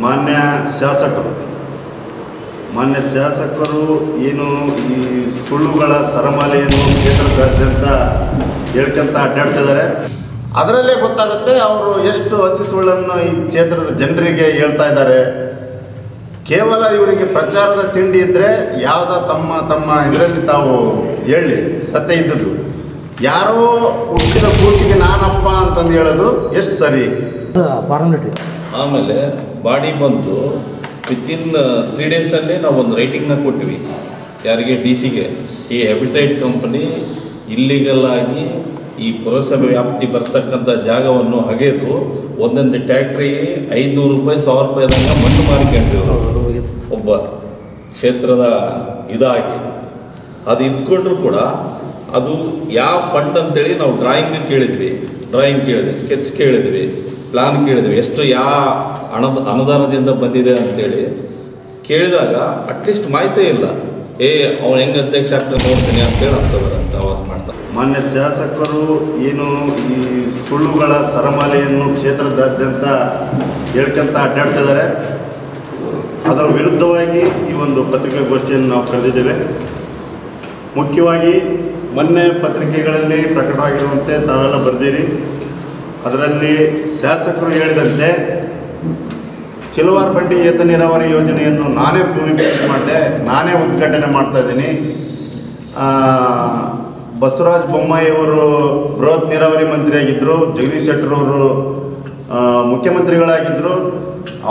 ಮಾನ್ಯ ಶಾಸಕರು ಏನು ಈ ಸುಳ್ಳುಗಳ ಸರಮಾಲೆಯನ್ನು ಕ್ಷೇತ್ರದಾದ್ಯಂತ ಹೇಳ್ಕೊಂತ ಅಡ್ಡಾಡ್ತಿದ್ದಾರೆ. ಅದರಲ್ಲೇ ಗೊತ್ತಾಗುತ್ತೆ ಅವರು ಎಷ್ಟು ಹಸಿ ಸುಳ್ಳನ್ನು ಈ ಕ್ಷೇತ್ರದ ಜನರಿಗೆ ಹೇಳ್ತಾ ಇದ್ದಾರೆ. ಕೇವಲ ಇವರಿಗೆ ಪ್ರಚಾರದ ತಿಂಡಿ ಇದ್ದರೆ ಯಾವುದೋ ತಮ್ಮ ಇದರಲ್ಲಿ ತಾವು ಹೇಳಿ ಸತ್ಯ ಇದ್ದದ್ದು. ಯಾರೋ ಹುಟ್ಟಿದ ಕೂಸಿಗೆ ನಾನಪ್ಪ ಅಂತಂದು ಹೇಳೋದು ಎಷ್ಟು ಸರಿ? ಫಾರ್ಮಾಲಿಟಿ. ಆಮೇಲೆ ಬಾಡಿ ಬಂದು ವಿತಿನ್ 3 ಡೇಸಲ್ಲೇ ನಾವು ಒಂದು ರೈಟಿಂಗ್ನ ಕೊಟ್ಟಿವಿ ಯಾರಿಗೆ, DC ಗೆ. ಈ ಹೆಬಿಟೈಟ್ ಕಂಪನಿ ಇಲ್ಲಿಗಲ್ ಆಗಿ ಈ ಪುರಸಭೆ ವ್ಯಾಪ್ತಿ ಬರ್ತಕ್ಕಂಥ ಜಾಗವನ್ನು ಹಗೆದು ಒಂದೊಂದು ಟ್ಯಾಕ್ಟ್ರಿಗೆ 500 ರೂಪಾಯಿ 1000 ರೂಪಾಯಿದಂಗೆ ಮಣ್ಣು ಮಾರಿಕೊಂಡ್ರು ಒಬ್ಬ ಕ್ಷೇತ್ರದ ಇದಾಗಿ. ಅದು ಇಟ್ಕೊಂಡ್ರು ಕೂಡ ಅದು ಯಾವ ಫಂಡ್ ಅಂತೇಳಿ ನಾವು ಡ್ರಾಯಿಂಗ್ ಕೇಳಿದ್ವಿ, ಸ್ಕೆಚ್ ಕೇಳಿದ್ವಿ, ಪ್ಲಾನ್ ಕೇಳಿದ್ವಿ, ಎಷ್ಟು ಯಾವ ಅನುದಾನದಿಂದ ಬಂದಿದೆ ಅಂತೇಳಿ ಕೇಳಿದಾಗ ಅಟ್ಲೀಸ್ಟ್ ಮಾಹಿತಿ ಇಲ್ಲ. ಅವ್ನು ಹೆಂಗೆ ಅಧ್ಯಕ್ಷ ಆಗ್ತಾನೆ ನೋಡ್ತೀನಿ ಅಂತೇಳಿ ಅಂತ ಆವಾಸ್ ಮಾಡ್ತಾರೆ. ಮಾನ್ಯ ಶಾಸಕರು ಏನು ಈ ಸುಳ್ಳುಗಳ ಸರಮಾಲೆಯನ್ನು ಕ್ಷೇತ್ರದಾದ್ಯಂತ ಹೇಳ್ಕೊಂತ ಅಡ್ಡಾಡ್ತಿದ್ದಾರೆ. ಅದರ ವಿರುದ್ಧವಾಗಿ ಈ ಒಂದು ಪತ್ರಿಕಾಗೋಷ್ಠಿಯನ್ನು ನಾವು ಕರೆದಿದ್ದೇವೆ. ಮುಖ್ಯವಾಗಿ ಮೊನ್ನೆ ಪತ್ರಿಕೆಗಳಲ್ಲಿ ಪ್ರಕಟವಾಗಿರುವಂತೆ ತಾವೆಲ್ಲ ಬರೆದಿರಿ. ಅದರಲ್ಲಿ ಶಾಸಕರು ಹೇಳಿದಂತೆ ಚಿಲವಾರ್ ಬಂಡಿ ಏತ ನೀರಾವರಿ ಯೋಜನೆಯನ್ನು ನಾನೇ ಭೂಮಿ ಪೂಜೆ ಮಾಡಿದೆ, ನಾನೇ ಉದ್ಘಾಟನೆ ಮಾಡ್ತಾಯಿದ್ದೀನಿ. ಬಸವರಾಜ ಬೊಮ್ಮಾಯಿಯವರು ಬೃಹತ್ ನೀರಾವರಿ ಮಂತ್ರಿಯಾಗಿದ್ದರು, ಜಗದೀಶ್ ಶೆಟ್ಟರ್ ಅವರು ಮುಖ್ಯಮಂತ್ರಿಗಳಾಗಿದ್ದರು.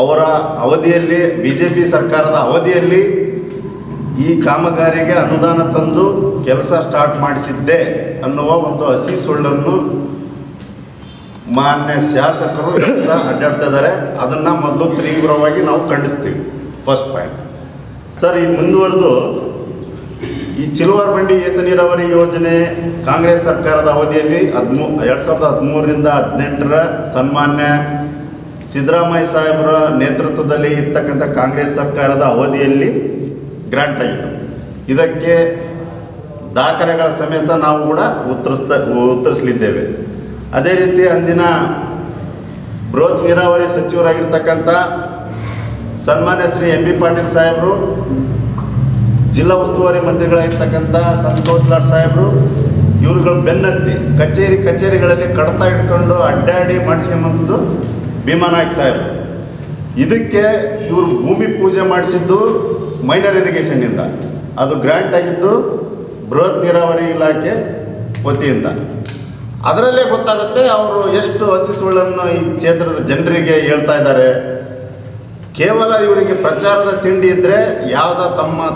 ಅವರ ಅವಧಿಯಲ್ಲಿ BJP ಸರ್ಕಾರದ ಅವಧಿಯಲ್ಲಿ ಈ ಕಾಮಗಾರಿಗೆ ಅನುದಾನ ತಂದು ಕೆಲಸ ಸ್ಟಾರ್ಟ್ ಮಾಡಿಸಿದ್ದೆ ಅನ್ನುವ ಒಂದು ಹಸಿ ಸುಳ್ಳನ್ನು ಮಾನ್ಯ ಶಾಸಕರು ಅಡ್ಡಾಡ್ತಾ ಇದ್ದಾರೆ. ಅದನ್ನು ಮೊದಲು ತೀವ್ರವಾಗಿ ನಾವು ಖಂಡಿಸ್ತೀವಿ. First point sir. ಈ ಮುಂದುವರೆದು ಈ ಚಿಲವಾರ್ ಬಂಡಿ ಏತ ನೀರಾವರಿ ಯೋಜನೆ ಕಾಂಗ್ರೆಸ್ ಸರ್ಕಾರದ ಅವಧಿಯಲ್ಲಿ 2013ರಿಂದ 2018ರ ಸನ್ಮಾನ್ಯ ಸಿದ್ದರಾಮಯ್ಯ ಸಾಹೇಬರ ನೇತೃತ್ವದಲ್ಲಿ ಇರ್ತಕ್ಕಂಥ ಕಾಂಗ್ರೆಸ್ ಸರ್ಕಾರದ ಅವಧಿಯಲ್ಲಿ ಗ್ರಾಂಟ್ ಆಗಿತ್ತು. ಇದಕ್ಕೆ ದಾಖಲೆಗಳ ಸಮೇತ ನಾವು ಕೂಡ ಉತ್ತರಿಸಲಿದ್ದೇವೆ. ಅದೇ ರೀತಿ ಅಂದಿನ ಬೃಹತ್ ನೀರಾವರಿ ಸಚಿವರಾಗಿರ್ತಕ್ಕಂಥ ಸನ್ಮಾನ್ಯ ಶ್ರೀ MB ಪಾಟೀಲ್ ಸಾಹೇಬರು, ಜಿಲ್ಲಾ ಉಸ್ತುವಾರಿ ಮಂತ್ರಿಗಳಾಗಿರ್ತಕ್ಕಂಥ ಸಂತೋಷ್ ಲಾಡ್ ಸಾಹೇಬರು, ಇವ್ರುಗಳು ಬೆನ್ನತ್ತಿ ಕಚೇರಿಗಳಲ್ಲಿ ಕಡತ ಇಟ್ಕೊಂಡು ಅಡ್ಡಾಡಿ ಮಾಡಿಸ್ಕೊಂಬಂದು ಭೀಮಾನಾಯ್ಕ ಸಾಹೇಬರು. ಇದಕ್ಕೆ ಇವರು ಭೂಮಿ ಪೂಜೆ ಮಾಡಿಸಿದ್ದು ಮೈನರ್ ಇರಿಗೇಷನ್ನಿಂದ, ಅದು ಗ್ರಾಂಟ್ ಆಗಿದ್ದು ಬೃಹತ್ ನೀರಾವರಿ ಇಲಾಖೆ ವತಿಯಿಂದ. ಅದರಲ್ಲೇ ಗೊತ್ತಾಗುತ್ತೆ ಅವರು ಎಷ್ಟು ಹಸಿ ಸುಳ್ಳನ್ನು ಈ ಕ್ಷೇತ್ರದ ಜನರಿಗೆ ಹೇಳ್ತಾ ಇದ್ದಾರೆ. ಕೇವಲ ಇವರಿಗೆ ಪ್ರಚಾರದ ತಿಂಡಿ ಇದ್ದರೆ ಯಾವುದೋ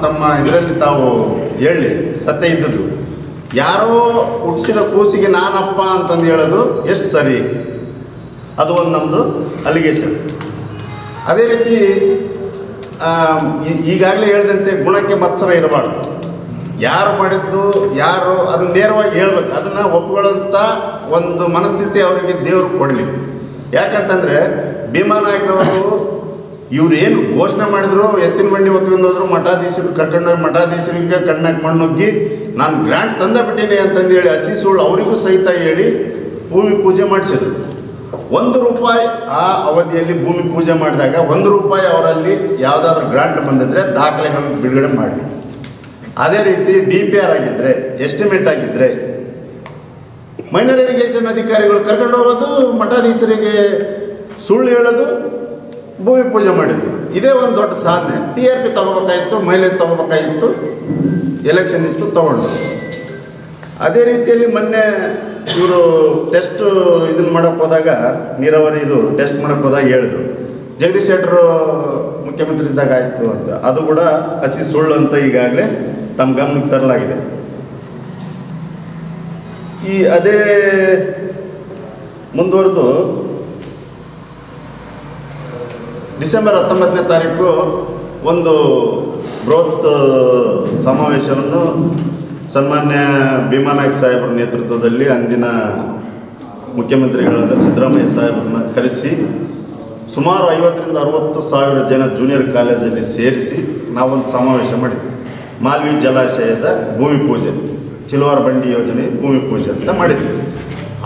ತಮ್ಮ ಇದರಲ್ಲಿ ತಾವು ಹೇಳಿ ಸತ್ಯ ಇದ್ದದ್ದು. ಯಾರೋ ಹುಟ್ಟಿಸಿದ ಕೂಸಿಗೆ ನಾನಪ್ಪ ಅಂತಂದು ಹೇಳೋದು ಎಷ್ಟು ಸರಿ? ಅದು ಒಂದು ನಮ್ಮದು ಅಲಿಗೇಷನ್. ಅದೇ ರೀತಿ ಈಗಾಗಲೇ ಹೇಳಿದಂತೆ ಗುಣಕ್ಕೆ ಮತ್ಸರ ಇರಬಾರ್ದು. ಯಾರು ಮಾಡಿದ್ದು ಯಾರು ಅದನ್ನ ನೇರವಾಗಿ ಹೇಳ್ಬೇಕು. ಅದನ್ನು ಒಪ್ಕೊಳ್ಳೋಂಥ ಒಂದು ಮನಸ್ಥಿತಿ ಅವರಿಗೆ ದೇವರು ಕೊಡಲಿ. ಯಾಕಂತಂದರೆ ಭೀಮಾನಾಯ್ಕರವರು ಇವ್ರು ಏನು ಘೋಷಣೆ ಮಾಡಿದ್ರು, ಎತ್ತಿನ ಬಂಡಿ ಹೊತ್ಕೊಂಡು ಹೋದ್ರು, ಮಠಾಧೀಶರು ಕರ್ಕೊಂಡೋಗಿ ಮಠಾಧೀಶರಿಗೆ ಕಣ್ಣಾಗಿ ಮಣ್ಣುಗ್ಗಿ ನಾನು ಗ್ರಾಂಟ್ ತಂದ ಬಿಟ್ಟೀನಿ ಅಂತಂದು ಹೇಳಿ ಹಸಿ ಸುಳ್ಳು ಅವರಿಗೂ ಸಹಿತ ಹೇಳಿ ಭೂಮಿ ಪೂಜೆ ಮಾಡಿಸಿದ್ರು. 1 ರೂಪಾಯಿ ಆ ಅವಧಿಯಲ್ಲಿ ಭೂಮಿ ಪೂಜೆ ಮಾಡಿದಾಗ 1 ರೂಪಾಯಿ ಅವರಲ್ಲಿ ಯಾವುದಾದ್ರೂ ಗ್ರಾಂಟ್ ಬಂದಿದ್ದರೆ ದಾಖಲೆಗಳನ್ನು ಬಿಡುಗಡೆ ಮಾಡಲಿ. ಅದೇ ರೀತಿ DPR ಆಗಿದ್ದರೆ, ಎಸ್ಟಿಮೇಟ್ ಆಗಿದ್ದರೆ, ಮೈನರ್ ಇರಿಗೇಷನ್ ಅಧಿಕಾರಿಗಳು ಕರ್ಕೊಂಡು ಹೋಗೋದು, ಮಠಾಧೀಶರಿಗೆ ಸುಳ್ಳು ಹೇಳೋದು, ಭೂಮಿ ಪೂಜೆ ಮಾಡಿದ್ದು, ಇದೇ ಒಂದು ದೊಡ್ಡ ಸಾಧನೆ. TRP ತೊಗೋಬೇಕಾಗಿತ್ತು, ಮೈಲೇಜ್ ತೊಗೋಬೇಕಾಗಿತ್ತು, ಎಲೆಕ್ಷನ್ ಇತ್ತು, ತೊಗೊಂಡು. ಅದೇ ರೀತಿಯಲ್ಲಿ ಮೊನ್ನೆ ಇವರು ಟೆಸ್ಟು ಇದನ್ನು ಮಾಡೋಕ್ಕೆ ಹೋದಾಗ, ನೀರಾವರಿ ಇದು ಟೆಸ್ಟ್ ಮಾಡೋಕ್ಕೆ ಹೋದಾಗ ಹೇಳಿದ್ರು ಜಗದೀಶ್ ಶೆಟ್ಟರು ಮುಖ್ಯಮಂತ್ರಿ ಇದ್ದಾಗ ಆಯಿತು ಅಂತ. ಅದು ಕೂಡ ಹಸಿ ಸುಳ್ಳು ಅಂತ ಈಗಾಗಲೇ ತಮ್ಮ ಗಮನಕ್ಕೆ ತರಲಾಗಿದೆ. ಅದೇ ಮುಂದುವರೆದು ಡಿಸೆಂಬರ್ 19ನೇ ತಾರೀಕು ಒಂದು ಬೃಹತ್ ಸಮಾವೇಶವನ್ನು ಸನ್ಮಾನ್ಯ ಭೀಮಾನಾಯ್ಕ ಸಾಹೇಬರ ನೇತೃತ್ವದಲ್ಲಿ ಅಂದಿನ ಮುಖ್ಯಮಂತ್ರಿಗಳಾದ ಸಿದ್ದರಾಮಯ್ಯ ಸಾಹೇಬರನ್ನ ಕರೆಸಿ ಸುಮಾರು 50ರಿಂದ 60 ಸಾವಿರ ಜನ ಜೂನಿಯರ್ ಕಾಲೇಜಲ್ಲಿ ಸೇರಿಸಿ ನಾವೊಂದು ಸಮಾವೇಶ ಮಾಡಿದ್ವಿ. ಮಾಲ್ವಿ ಜಲಾಶಯದ ಭೂಮಿ ಪೂಜೆ, ಚಿಲವಾರ್ ಬಂಡಿ ಯೋಜನೆ ಭೂಮಿ ಪೂಜೆ ಅಂತ ಮಾಡಿದ್ವಿ.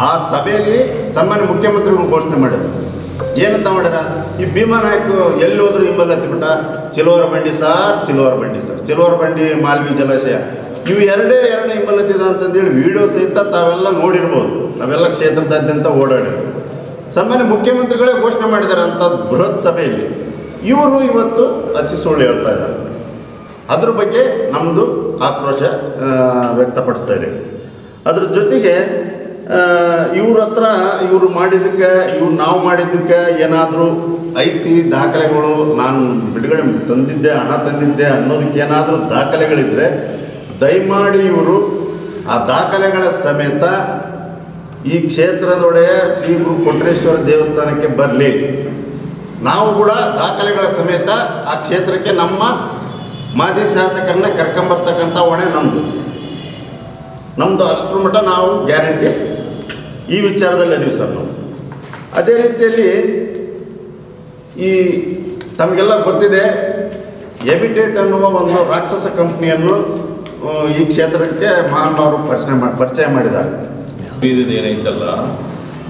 ಆ ಸಭೆಯಲ್ಲಿ ಸನ್ಮಾನ್ಯ ಮುಖ್ಯಮಂತ್ರಿಗಳು ಘೋಷಣೆ ಮಾಡಿದ್ರು. ಏನಂತ ಮಾಡ್ಯಾರ? ಈ ಭೀಮಾನಾಯಕ್ ಎಲ್ಲಿ ಹೋದ್ರು ಹಿಂಬಲ್ಲ ಹತ್ತಿಬಿಟ್ಟ, ಚಿಲುವರ ಬಂಡಿ ಸಾರ್, ಚಿಲುವರ ಬಂಡಿ ಸರ್, ಚಿಲುವರ ಬಂಡಿ ಮಾಲ್ವಿ ಜಲಾಶಯ, ಇವು ಎರಡೇ ಹಿಂಬಲ್ಲತ್ತಿದ ಅಂತಂದೇಳಿ ವಿಡಿಯೋ ಸಹಿತ ತಾವೆಲ್ಲ ನೋಡಿರ್ಬೋದು. ನಾವೆಲ್ಲ ಕ್ಷೇತ್ರದಾದ್ಯಂತ ಓಡಾಡಿದ್ರು. ಸಾಮಾನ್ಯ ಮುಖ್ಯಮಂತ್ರಿಗಳೇ ಘೋಷಣೆ ಮಾಡಿದ್ದಾರೆ ಅಂಥ ಬೃಹತ್ ಸಭೆಯಲ್ಲಿ. ಇವರು ಇವತ್ತು ಹಸಿ ಸುಳ್ಳು ಹೇಳ್ತಾ ಇದ್ದಾರೆ. ಅದ್ರ ಬಗ್ಗೆ ನಮ್ಮದು ಆಕ್ರೋಶ ವ್ಯಕ್ತಪಡಿಸ್ತಾ ಇದ್ದೀವಿ. ಅದ್ರ ಜೊತೆಗೆ ಇವರು ಮಾಡಿದ್ದಕ್ಕೆ, ನಾವು ಮಾಡಿದ್ದಕ್ಕೆ ಏನಾದರೂ ಐತಿ ದಾಖಲೆಗಳು, ನಾನು ಬಿಡುಗಡೆ ತಂದಿದ್ದೆ, ಹಣ ತಂದಿದ್ದೆ ಅನ್ನೋದಕ್ಕೆ ಏನಾದರೂ ದಾಖಲೆಗಳಿದ್ದರೆ ದಯಮಾಡಿ ಇವರು ಆ ದಾಖಲೆಗಳ ಸಮೇತ ಈ ಕ್ಷೇತ್ರದೊಡೆಯ ಶ್ರೀ ಗುರು ಕೊಟ್ರೇಶ್ವರ ದೇವಸ್ಥಾನಕ್ಕೆ ಬರಲಿ. ನಾವು ಕೂಡ ದಾಖಲೆಗಳ ಸಮೇತ ಆ ಕ್ಷೇತ್ರಕ್ಕೆ ನಮ್ಮ ಮಾಜಿ ಶಾಸಕರನ್ನ ಕರ್ಕೊಂಬರ್ತಕ್ಕಂಥ ಹೊಣೆ ನಮ್ಮದು ಅಷ್ಟರ ಮಟ್ಟ ನಾವು ಗ್ಯಾರಂಟಿ ಈ ವಿಚಾರದಲ್ಲಿ ಅದೀವಿ ಸರ್ ನಾವು. ಅದೇ ರೀತಿಯಲ್ಲಿ ಈ ತಮಗೆಲ್ಲ ಗೊತ್ತಿದೆ, ಎಬಿಟೇಟ್ ಅನ್ನುವ ಒಂದು ರಾಕ್ಷಸ ಕಂಪ್ನಿಯನ್ನು ಈ ಕ್ಷೇತ್ರಕ್ಕೆ ಮಹಾನುಭಾವರು ಪರಿಚಯ ಮಾಡಿದ್ದಾರೆ. ಏನೈತಲ್ಲ,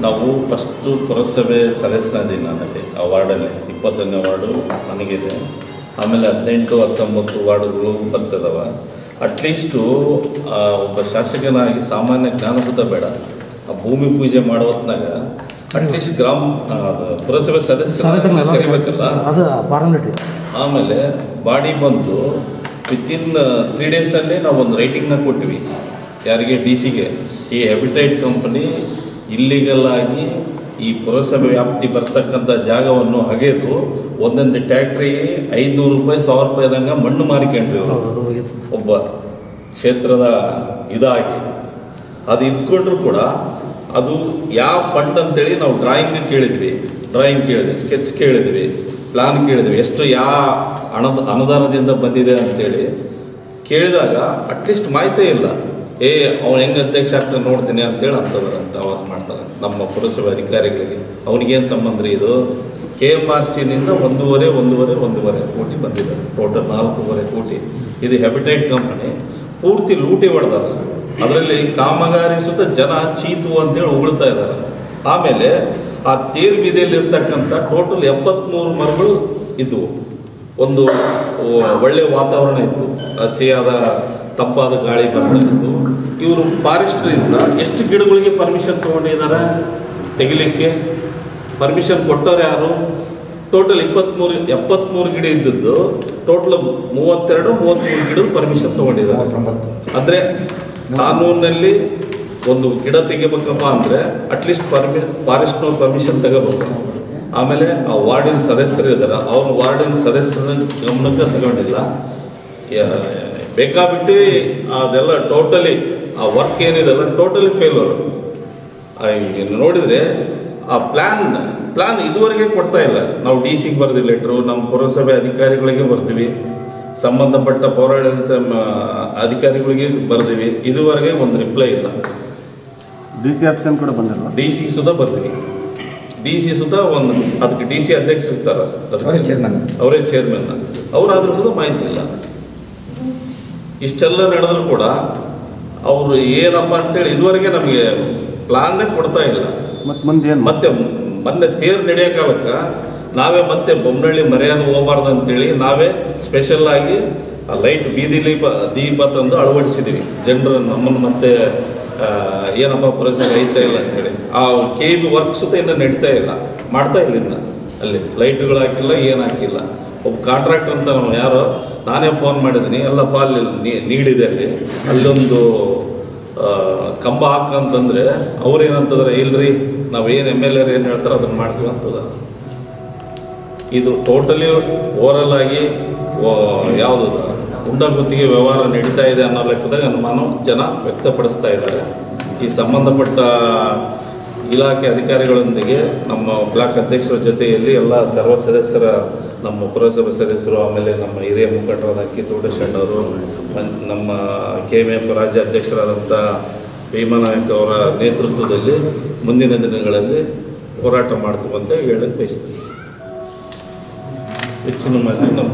ನಾವು ಫಸ್ಟು ಪುರಸಭೆ ಸದಸ್ಯನಾದೀನಿ ನಾನಲ್ಲಿ. ಆ ವಾರ್ಡಲ್ಲಿ 20ನೇ ವಾರ್ಡು ನನಗಿದೆ. ಆಮೇಲೆ 18, 19 ವಾರ್ಡುಗಳು ಬರ್ತದವ. ಅಟ್ಲೀಸ್ಟು ಒಬ್ಬ ಶಾಸಕನಾಗಿ ಸಾಮಾನ್ಯ ಜ್ಞಾನಬುದ್ಧ ಬೇಡ. ಆ ಭೂಮಿ ಪೂಜೆ ಮಾಡೋ ಹೊತ್ನಾಗ ಅಟ್ಲೀಸ್ಟ್ ಪುರಸಭೆ ಸದಸ್ಯರನ್ನ ಕರಿಬೇಕಲ್ಲ, ಅದು ಫಾರ್ಮಾಲಿಟಿ. ಆಮೇಲೆ ಬಾಡಿ ಬಂದು ವಿತಿನ್ 3 ಡೇಸಲ್ಲಿ ನಾವು ಒಂದು ರೈಟಿಂಗ್ನ ಕೊಟ್ಟಿವಿ. ಯಾರಿಗೆ? DC-ಗೆ. ಈ ಹೆಬಿಟೈಟ್ ಕಂಪನಿ ಇಲ್ಲಿಗಲ್ ಆಗಿ ಈ ಪುರಸಭೆ ವ್ಯಾಪ್ತಿ ಬರ್ತಕ್ಕಂಥ ಜಾಗವನ್ನು ಹಗೆದು ಒಂದೊಂದು ಟ್ಯಾಕ್ಟ್ರಿಗೆ 500 ರೂಪಾಯಿ, 1000 ರೂಪಾಯಿದಂಗೆ ಮಣ್ಣು ಮಾರಿಕೊಂಡ್ರಿ ಅವರು. ಒಬ್ಬ ಕ್ಷೇತ್ರದ ಇದಾಗಿ ಅದು ಇಟ್ಕೊಂಡ್ರು ಕೂಡ ಅದು ಯಾವ ಫಂಡ್ ಅಂತೇಳಿ ನಾವು ಡ್ರಾಯಿಂಗ್ ಕೇಳಿದ್ವಿ, ಸ್ಕೆಚ್ ಕೇಳಿದ್ವಿ, ಪ್ಲಾನ್ ಕೇಳಿದ್ವಿ, ಎಷ್ಟು ಯಾವ ಅನುದಾನದಿಂದ ಬಂದಿದೆ ಅಂತೇಳಿ ಕೇಳಿದಾಗ ಅಟ್ಲೀಸ್ಟ್ ಮಾಹಿತಿ ಇಲ್ಲ. ಅವ್ನು ಹೆಂಗೆ ಅಧ್ಯಕ್ಷ ಆಗ್ತಾನೆ ನೋಡ್ತೀನಿ ಅಂತೇಳಿ ಅಂತ ಆವಾಜ್ ಮಾಡ್ತಾರೆ ನಮ್ಮ ಪುರಸಭೆ ಅಧಿಕಾರಿಗಳಿಗೆ. ಅವನಿಗೇನು ಸಂಬಂಧ ರೀ ಇದು? KMRC-ನಿಂದ 1.5 ಕೋಟಿ ಬಂದಿದೆ. ಟೋಟಲ್ 4.5 ಕೋಟಿ. ಇದು ಹೆಬಿಟೈಟ್ ಕಂಪನಿ ಪೂರ್ತಿ ಲೂಟಿ ಹೊಡೆದಾರೆ. ಅದರಲ್ಲಿ ಕಾಮಗಾರಿ ಸುತ್ತ ಜನ ಚೀತು ಅಂತೇಳಿ ಉಗುಳ್ತಾ ಇದ್ದಾರೆ. ಆಮೇಲೆ ಆ ತೇರು ಬೀದಿಯಲ್ಲಿರ್ತಕ್ಕಂಥ ಟೋಟಲ್ 73 ಮರಗಳು ಇದ್ದವು. ಒಂದು ಒಳ್ಳೆಯ ವಾತಾವರಣ ಇತ್ತು, ಹಸಿಯಾದ ತಂಪಾದ ಗಾಳಿ ಬರ್ತಾ ಇತ್ತು. ಇವರು ಫಾರೆಸ್ಟ್ರಿಂದ ಎಷ್ಟು ಗಿಡಗಳಿಗೆ ಪರ್ಮಿಷನ್ ತೊಗೊಂಡಿದ್ದಾರೆ ತೆಗಿಲಿಕ್ಕೆ? ಪರ್ಮಿಷನ್ ಕೊಟ್ಟವ್ರು ಯಾರು? ಟೋಟಲ್ 73 ಗಿಡ ಇದ್ದದ್ದು ಟೋಟಲ್ 32-33 ಗಿಡದ ಪರ್ಮಿಷನ್ ತೊಗೊಂಡಿದ್ದಾರೆ. ಅಂದರೆ ಕಾನೂನಲ್ಲಿ ಒಂದು ಗಿಡ ತೆಗಿಬೇಕಪ್ಪ ಅಂದರೆ ಅಟ್ಲೀಸ್ಟ್ ಫಾರೆಸ್ಟ್ನವ್ರು ಪರ್ಮಿಷನ್ ತಗೋಬೇಕು. ಆಮೇಲೆ ಆ ವಾರ್ಡಿನ ಸದಸ್ಯರು ಇದ್ದಾರೆ, ಅವ್ರ ವಾರ್ಡಿನ ಸದಸ್ಯರನ್ನ ಗಮನಕ್ಕೆ ತಗೊಂಡಿಲ್ಲ. ಬೇಕಾಬಿಟ್ಟು ಅದೆಲ್ಲ ಟೋಟಲಿ ಆ ವರ್ಕ್ ಏನಿದೆಲ್ಲ ಟೋಟಲಿ ಫೇಲ್ಯೂರ್. ನೋಡಿದರೆ ಆ ಪ್ಲ್ಯಾನ್ ಇದುವರೆಗೆ ಕೊಡ್ತಾ ಇಲ್ಲ. ನಾವು DC-ಗೆ ಬರ್ದಿ ಲೆಟ್ರು, ನಮ್ಮ ಪುರಸಭೆ ಅಧಿಕಾರಿಗಳಿಗೆ ಬರ್ತೀವಿ, ಸಂಬಂಧಪಟ್ಟ ಪೌರಾಡಳಿತ ಅಧಿಕಾರಿಗಳಿಗೆ ಬರ್ತೀವಿ, ಇದುವರೆಗೆ ಒಂದು ರಿಪ್ಲೈ ಇಲ್ಲ. DC ಆಪ್ಷನ್ ಕೂಡ ಬಂದಿಲ್ಲ. DC ಸುಧಾ ಬರ್ತೀವಿ. DC ಸುಧಾ ಒಂದು ಅದಕ್ಕೆ DC ಅಧ್ಯಕ್ಷರು ಇರ್ತಾರೆ, ಅವರೇ ಚೇರ್ಮನ್, ಅವರಾದ್ರೂ ಸುಧಾ ಮಾಹಿತಿ ಇಲ್ಲ. ಇಷ್ಟೆಲ್ಲ ನಡೆದರೂ ಕೂಡ ಅವರು ಏನಪ್ಪ ಅಂತೇಳಿ ಇದುವರೆಗೆ ನಮಗೆ ಪ್ಲಾನ್ನೇ ಕೊಡ್ತಾ ಇಲ್ಲ. ಮತ್ತೆ ಮೊನ್ನೆ ತೇರು ನಡೆಯೋ ಕಾಲಕ್ಕೆ ನಾವೇ ಮತ್ತೆ ಬೊಮ್ಮನಹಳ್ಳಿ ಮರ್ಯಾದೆ ಹೋಗಬಾರ್ದು ಅಂತೇಳಿ ನಾವೇ ಸ್ಪೆಷಲ್ ಆಗಿ ಆ ಲೈಟ್ ಬೀದಿ ದೀಪ ತಂದು ಅಳವಡಿಸಿದ್ದೀವಿ. ಜನರು ನಮ್ಮನ್ನು ಮತ್ತೆ ಏನಪ್ಪ ಪುರಸಭೆ ಐತಾ ಇಲ್ಲ ಅಂತೇಳಿ ಆ KB ವರ್ಕ್ ಸುತ್ತ ಇನ್ನೂ ನಡೀತಾ ಇಲ್ಲ, ಮಾಡ್ತಾ ಇಲ್ಲ. ಇನ್ನು ಅಲ್ಲಿ ಲೈಟ್ಗಳು ಹಾಕಿಲ್ಲ, ಏನು ಹಾಕಿಲ್ಲ. ಒಬ್ಬ ಕಾಂಟ್ರಾಕ್ಟರ್ ಅಂತ ನಾವು ಯಾರೋ ನಾನೇ ಫೋನ್ ಮಾಡಿದ್ದೀನಿ, ಎಲ್ಲಪ್ಪ ಅಲ್ಲಿ ನೀಡಿದೆ, ಅಲ್ಲೊಂದು ಕಂಬ ಹಾಕಂತಂದರೆ ಅವ್ರೇನಂತಂದ್ರೆ ಇಲ್ರಿ ನಾವೇನು MLA ಏನು ಹೇಳ್ತಾರೆ ಅದನ್ನು ಮಾಡ್ತೀವಿ ಅಂತದ. ಇದು ಟೋಟಲಿ ಓವರಲ್ ಆಗಿ ಯಾವುದು ಗುತ್ತಿಗೆ ವ್ಯವಹಾರ ನಡೀತಾ ಇದೆ ಅನ್ನೋ ಲೆಕ್ಕದಾಗ ಅನುಮಾನ ಜನ ವ್ಯಕ್ತಪಡಿಸ್ತಾ ಇದ್ದಾರೆ. ಈ ಸಂಬಂಧಪಟ್ಟ ಇಲಾಖೆ ಅಧಿಕಾರಿಗಳೊಂದಿಗೆ ನಮ್ಮ ಬ್ಲಾಕ್ ಅಧ್ಯಕ್ಷರ ಜೊತೆಯಲ್ಲಿ ಎಲ್ಲ ಸರ್ವ ಸದಸ್ಯರ, ನಮ್ಮ ಪುರಸಭೆ ಸದಸ್ಯರು, ಆಮೇಲೆ ನಮ್ಮ ಹಿರಿಯ ಮುಖಂಡರಾದ ಅಕ್ಕಿತೋಟ ಶೆಟ್ಟವರು, ನಮ್ಮ KMF ರಾಜ್ಯ ಅಧ್ಯಕ್ಷರಾದಂಥ ಭೀಮಾನಾಯಕ್ ಅವರ ನೇತೃತ್ವದಲ್ಲಿ ಮುಂದಿನ ದಿನಗಳಲ್ಲಿ ಹೋರಾಟ ಮಾಡ್ತೀವಿ ಅಂತ ಹೇಳಕ್ಕೆ ಬಯಸ್ತೀವಿ. ಹೆಚ್ಚಿನ ಮಾಹಿತಿ ನಮ್ಮ